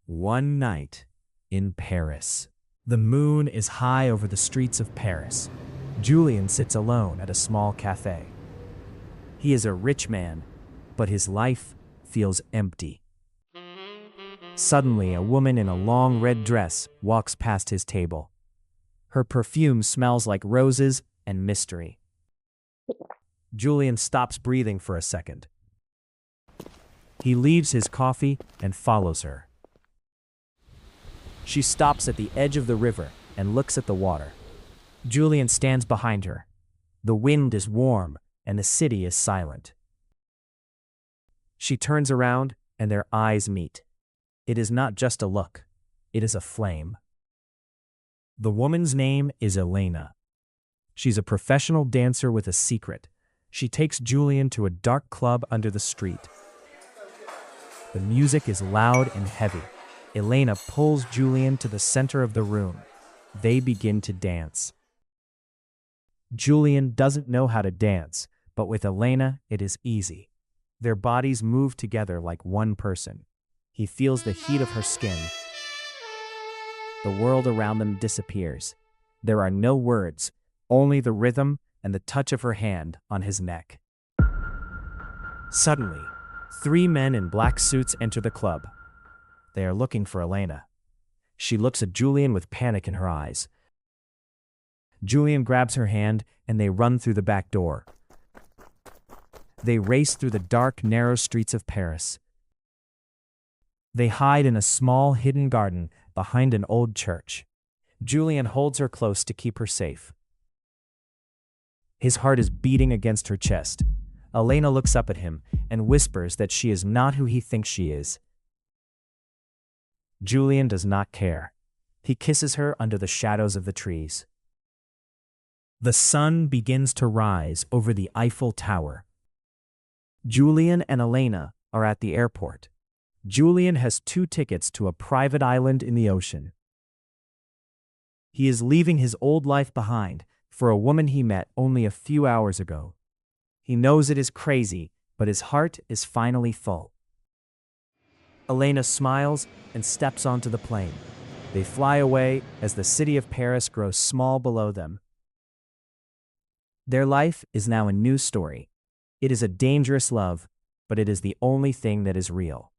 One night in Paris. The moon is high over the streets of Paris. Julian sits alone at a small cafe. He is a rich man, but his life feels empty. Suddenly, a woman in a long red dress walks past his table. Her perfume smells like roses and mystery. Julian stops breathing for a second. He leaves his coffee and follows her. She stops at the edge of the river and looks at the water. Julian stands behind her. The wind is warm and the city is silent. She turns around and their eyes meet. It is not just a look, it is a flame. The woman's name is Elena. She's a professional dancer with a secret. She takes Julian to a dark club under the street. The music is loud and heavy. Elena pulls Julian to the center of the room. They begin to dance. Julian doesn't know how to dance, but with Elena, it is easy. Their bodies move together like one person. He feels the heat of her skin. The world around them disappears. There are no words, only the rhythm and the touch of her hand on his neck. Suddenly, 3 men in black suits enter the club. They are looking for Elena. She looks at Julian with panic in her eyes. Julian grabs her hand and they run through the back door. They race through the dark, narrow streets of Paris. They hide in a small, hidden garden behind an old church. Julian holds her close to keep her safe. His heart is beating against her chest. Elena looks up at him and whispers that she is not who he thinks she is. Julian does not care. He kisses her under the shadows of the trees. The sun begins to rise over the Eiffel Tower. Julian and Elena are at the airport. Julian has 2 tickets to a private island in the ocean. He is leaving his old life behind for a woman he met only a few hours ago. He knows it is crazy, but his heart is finally full. Elena smiles and steps onto the plane. They fly away as the city of Paris grows small below them. Their life is now a new story. It is a dangerous love, but it is the only thing that is real.